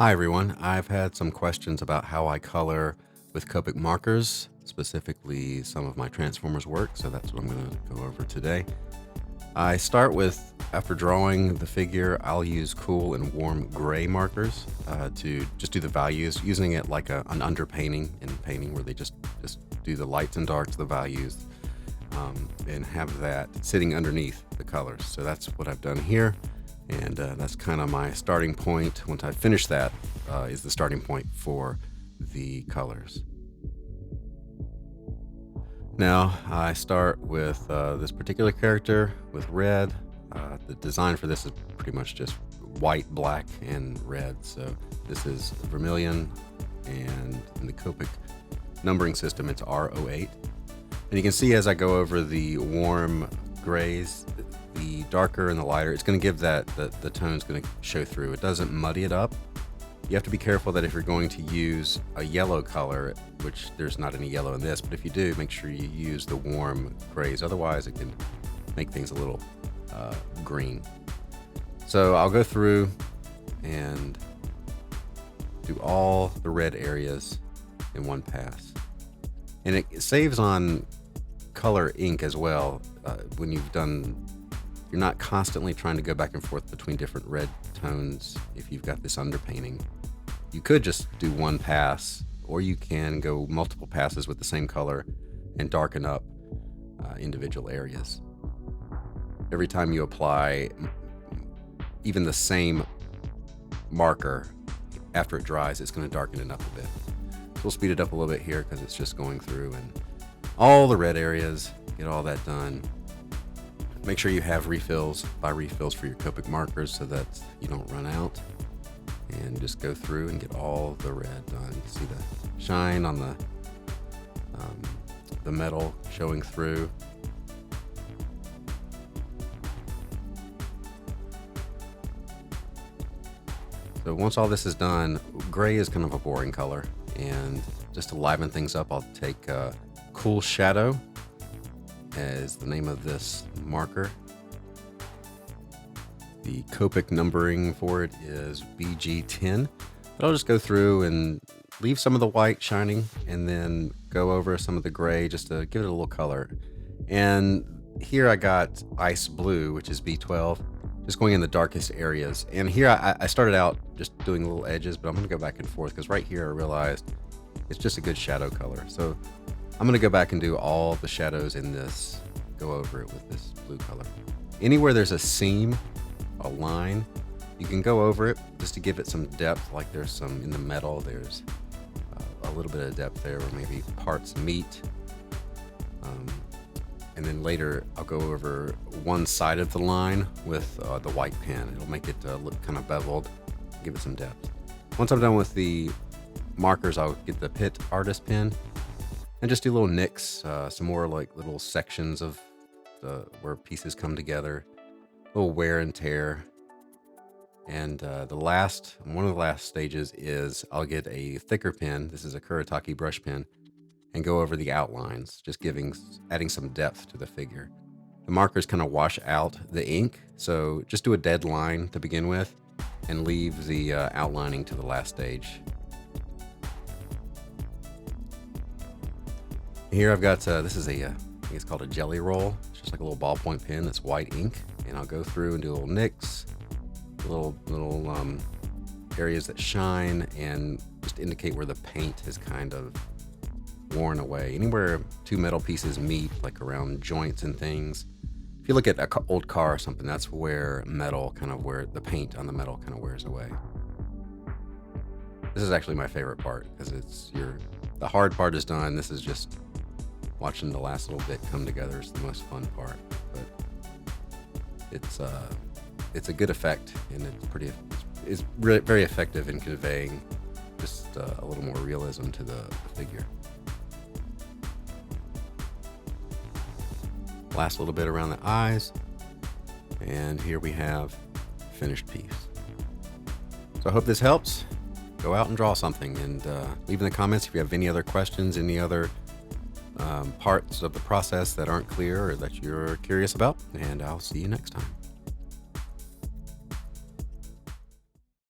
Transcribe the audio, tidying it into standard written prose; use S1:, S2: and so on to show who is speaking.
S1: Hi everyone, I've had some questions about how I color with Copic markers, specifically some of my Transformers work, so that's what I'm going to go over today. I start with, after drawing the figure, I'll use cool and warm gray markers to just do the values, using it like an underpainting in painting where they just do the lights and darks, the values, and have that sitting underneath the colors. So that's what I've done here. And that's kind of my starting point. Once I finish that, is the starting point for the colors. Now I start with this particular character with red. The design for this is pretty much just white, black, and red. So this is vermilion, and in the Copic numbering system, it's R08. And you can see as I go over the warm grays, the darker and the lighter, it's going to give that the tone's going to show through. It doesn't muddy it up. You have to be careful that if you're going to use a yellow color, which there's not any yellow in this, but if you do, make sure you use the warm grays. Otherwise, it can make things a little green. So I'll go through and do all the red areas in one pass. And it saves on color ink as well. When you're not constantly trying to go back and forth between different red tones if you've got this underpainting. You could just do one pass, or you can go multiple passes with the same color and darken up individual areas. Every time you apply even the same marker, after it dries, it's going to darken it up a bit. So we'll speed it up a little bit here because it's just going through and all the red areas, get all that done. Make sure you have refills, buy refills for your Copic markers so that you don't run out. And just go through and get all the red done. You see the shine on the metal showing through. So once all this is done, gray is kind of a boring color. And just to liven things up, I'll take Cool Shadow as the name of this marker. The Copic numbering for it is BG10. But I'll just go through and leave some of the white shining and then go over some of the gray just to give it a little color. And here I got Ice Blue, which is B12, just going in the darkest areas. And here I started out just doing little edges, but I'm going to go back and forth because right here I realized it's just a good shadow color. So I'm going to go back and do all the shadows in this, go over it with this blue color. Anywhere there's a seam, a line, you can go over it just to give it some depth, like there's some in the metal, there's a little bit of depth there where maybe parts meet. And then later I'll go over one side of the line with the white pen. It'll make it look kind of beveled, give it some depth. Once I'm done with the markers, I'll get the Pit Artist pen and just do little nicks, some more like little sections of where pieces come together, a little wear and tear. And one of the last stages is I'll get a thicker pen. This is a Kuretake brush pen, and go over the outlines, just adding some depth to the figure. The markers kind of wash out the ink, so just do a dead line to begin with and leave the outlining to the last stage. Here I've got, this is I think it's called a jelly roll. It's just like a little ballpoint pen that's white ink. And I'll go through and do little nicks, little areas that shine and just indicate where the paint has kind of worn away. Anywhere two metal pieces meet, like around joints and things. If you look at an old car or something, that's where where the paint on the metal kind of wears away. This is actually my favorite part because the hard part is done. This is just watching the last little bit come together is the most fun part. But it's a good effect, and it's very effective in conveying just a little more realism to the figure. Last little bit around the eyes, and here we have finished piece. So I hope this helps. Go out and draw something, and leave in the comments if you have any other questions, any other parts of the process that aren't clear or that you're curious about, and I'll see you next time.